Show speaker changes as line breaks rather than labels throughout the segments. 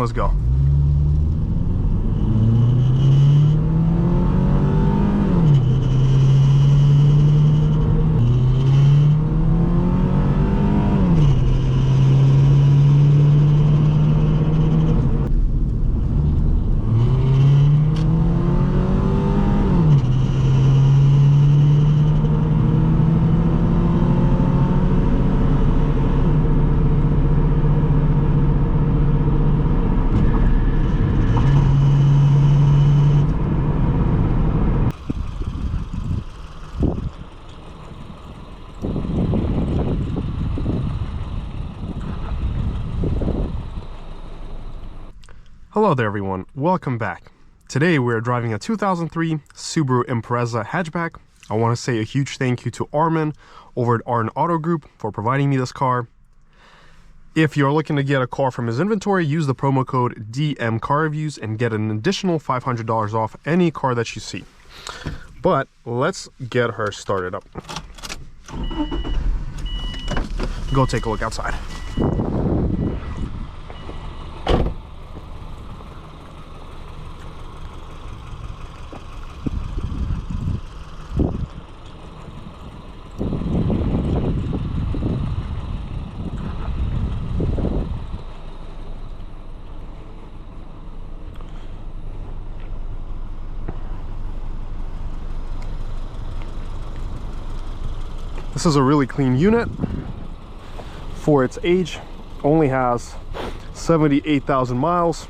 Let's go. Hello there everyone, welcome back. Today we're driving a 2003 Subaru Impreza hatchback. I want to say a huge thank you to Armen over at AREN Auto Group for providing me this car. If you're looking to get a car from his inventory, use the promo code DMCarReviews and get an additional $500 off any car that you see. But let's get her started up. Go take a look outside. This is a really clean unit for its age. Only has 78,000 miles.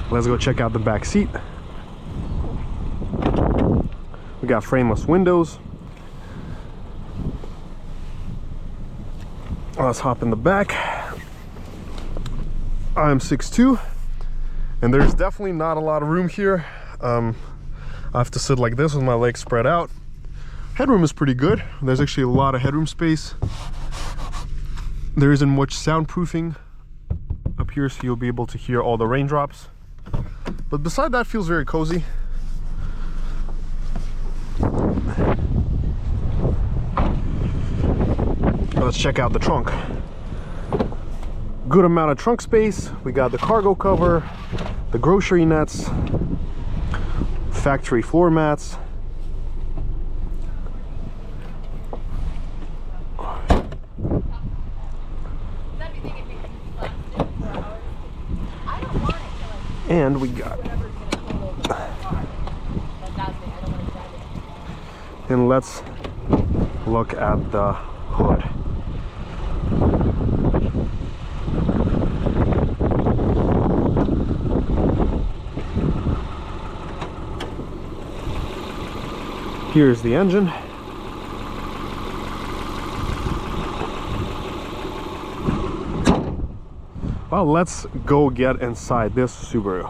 Let's go check out the back seat. We got frameless windows. Let's hop in the back. I'm 6'2", and there's definitely not a lot of room here. I have to sit like this with my legs spread out. Headroom is pretty good. There's actually a lot of headroom space. There isn't much soundproofing up here, so you'll be able to hear all the raindrops. But beside that, feels very cozy. Let's check out the trunk. Good amount of trunk space. We got the cargo cover, the grocery nets, factory floor mats. And we got, and let's look at the hood. Here's the engine. Well, let's go get inside this Subaru.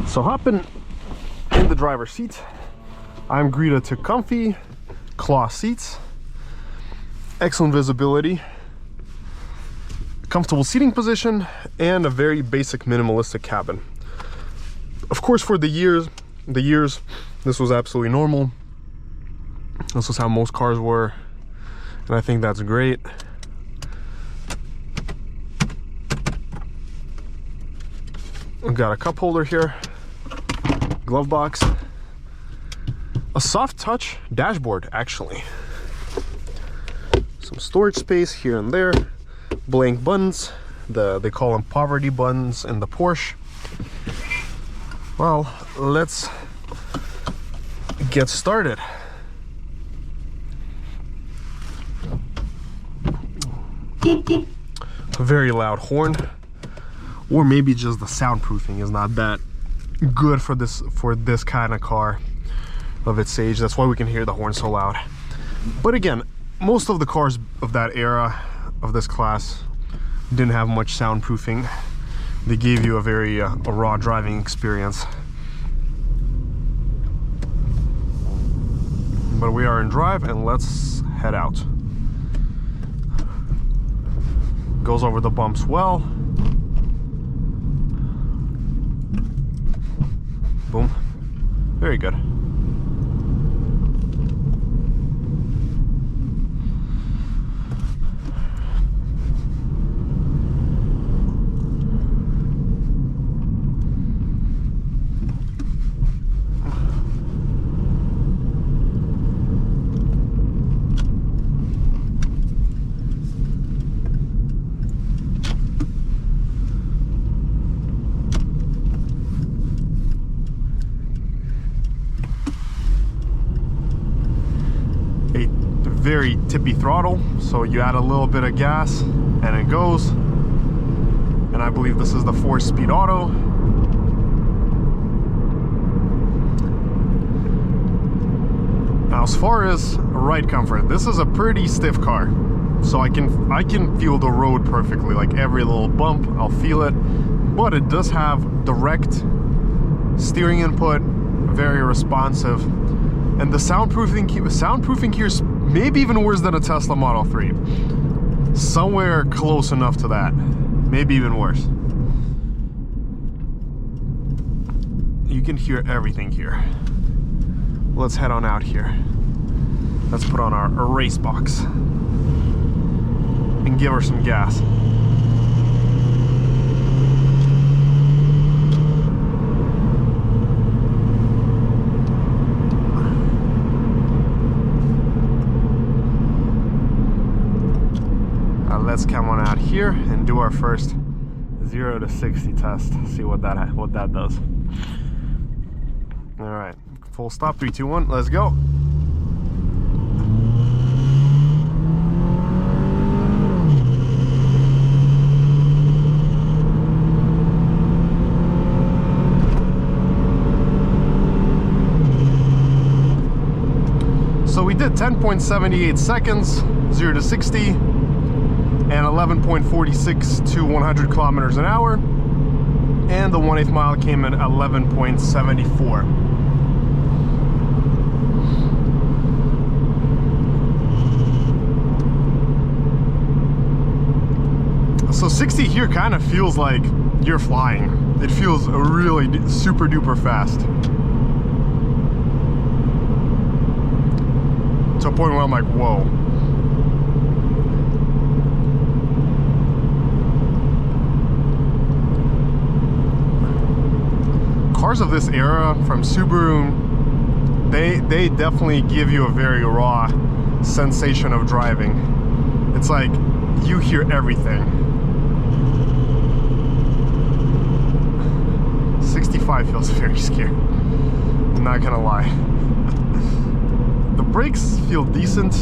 So hopping in the driver's seat, I'm greeted to comfy cloth seats, excellent visibility, comfortable seating position, and a very basic minimalistic cabin. Of course, for the years, this was absolutely normal. This was how most cars were, and I think that's great. We've got a cup holder here, glove box, a soft touch dashboard actually, some storage space here and there, blank buttons, they call them poverty buttons in the Porsche. Well, let's get started. A very loud horn, or maybe just the soundproofing is not that good for this kind of car of its age. That's why we can hear the horn so loud. But again, most of the cars of that era, of this class, didn't have much soundproofing. They gave you a very a raw driving experience. But we are in drive, and let's head out. Goes over the bumps well. Boom. Very good. Very tippy throttle, so you add a little bit of gas and it goes. And I believe this is the 4-speed auto. Now, as far as ride comfort, this is a pretty stiff car, so I can feel the road perfectly. Like every little bump, I'll feel it. But it does have direct steering input, very responsive, and the soundproofing here is maybe even worse than a Tesla Model 3. Somewhere close enough to that. Maybe even worse. You can hear everything here. Let's head on out here. Let's put on our RaceBox and give her some gas. Let's come on out here and do our first 0 to 60 test. See what that does. All right, full stop. 3, 2, 1. Let's go. So we did 10.78 seconds, 0 to 60. And 11.46 to 100 kilometers an hour, and the 1/8 mile came in 11.74. So 60 here kind of feels like you're flying. It feels really super duper fast, to a point where I'm like, whoa. Cars of this era from Subaru, they definitely give you a very raw sensation of driving. It's like you hear everything. 65 feels very scary, I'm not gonna lie. The brakes feel decent,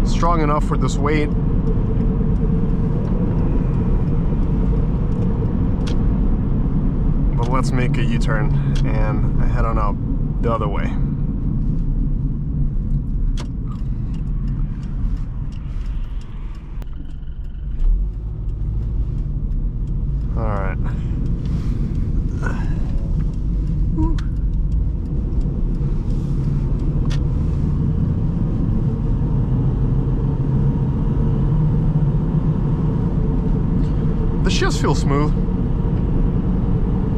strong enough for this weight. Let's make a U-turn and head on out the other way. All right. The shifts feel smooth.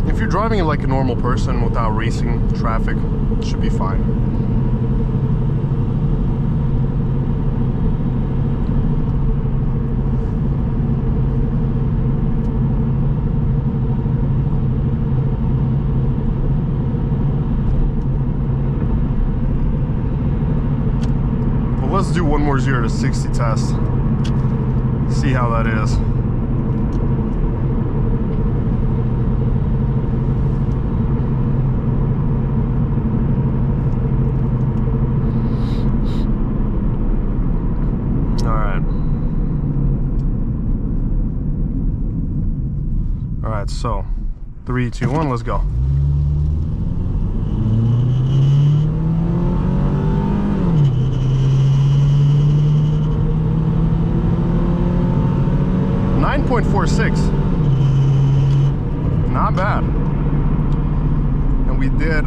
If you're driving it like a normal person without racing traffic, it should be fine. Well, let's do one more 0 to 60 test. See how that is. So 3, 2, 1, let's go. .46, not bad. And we did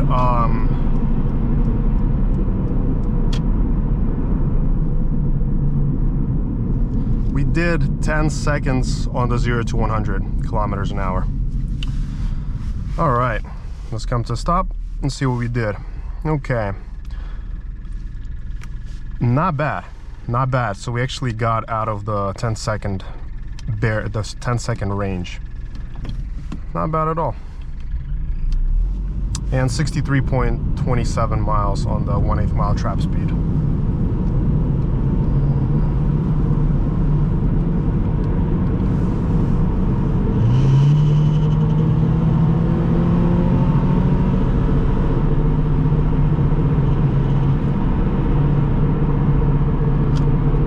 we did 10 seconds on the 0 to 100 kilometers an hour. All right, let's come to a stop Let's see what we did. Okay. Not bad. Not bad. So we actually got out of the 10-second range. Not bad at all. And 63.27 miles on the 1/8 mile trap speed.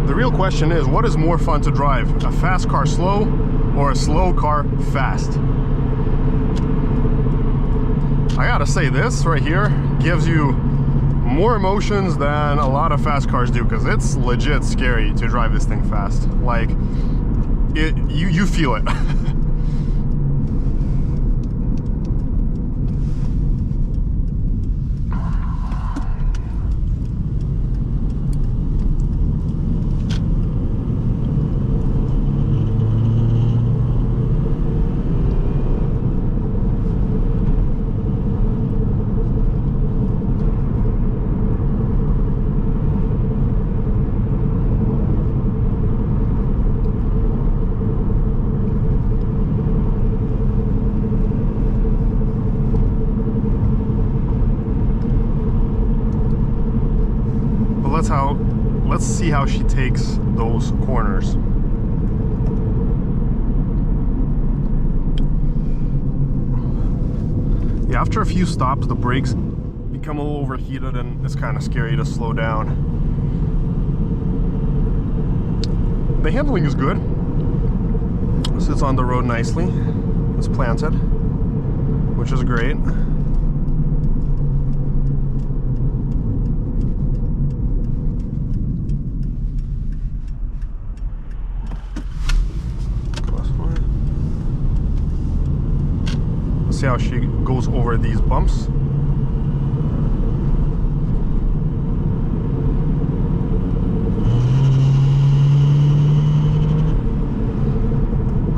The real question is, what is more fun to drive? A fast car slow or a slow car fast? I gotta say, this right here gives you more emotions than a lot of fast cars do, because it's legit scary to drive this thing fast. Like, you feel it. Let's see how she takes those corners. Yeah, after a few stops, the brakes become a little overheated and it's kind of scary to slow down. The handling is good. Sits on the road nicely. It's planted, which is great. See how she goes over these bumps.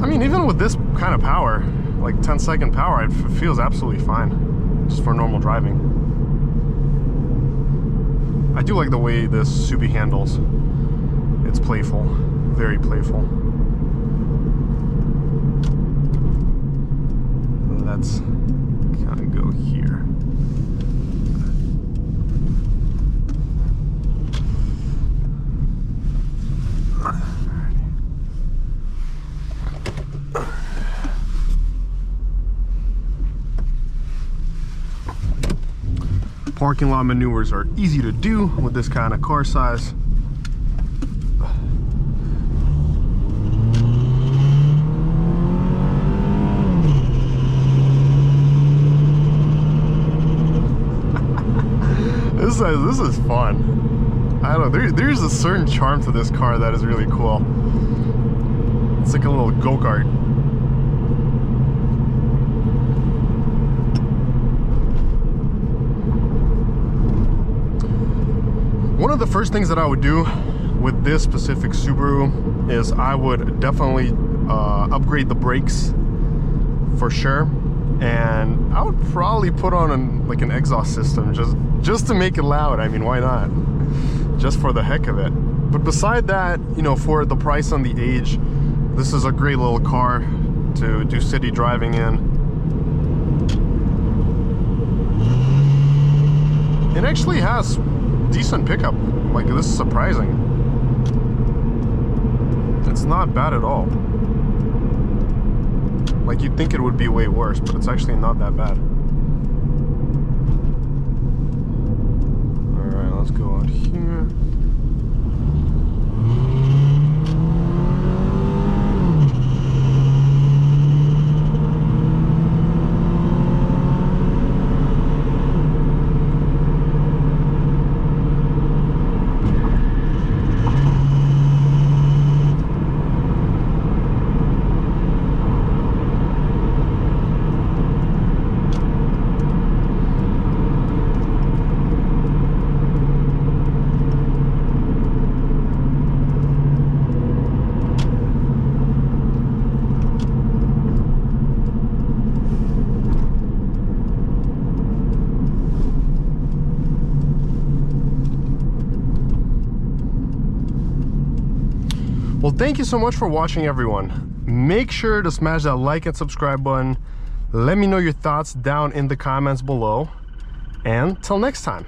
I mean, even with this kind of power, like 10-second power, it feels absolutely fine, just for normal driving. I do like the way this Subi handles. It's playful, very playful. Let's kind of go here. Parking lot maneuvers are easy to do with this kind of car size. This is fun. I don't know, there's a certain charm to this car that is really cool. It's like a little go-kart. One of the first things that I would do with this specific Subaru is I would definitely upgrade the brakes for sure. And I would probably put on like an exhaust system just to make it loud. I mean, why not? Just for the heck of it. But beside that, you know, for the price and the age, this is a great little car to do city driving in. It actually has decent pickup. Like, this is surprising. It's not bad at all. Like, you'd think it would be way worse, but it's actually not that bad. Alright, let's go out here. Well, thank you so much for watching, everyone. Make sure to smash that like and subscribe button. Let me know your thoughts down in the comments below. And till next time.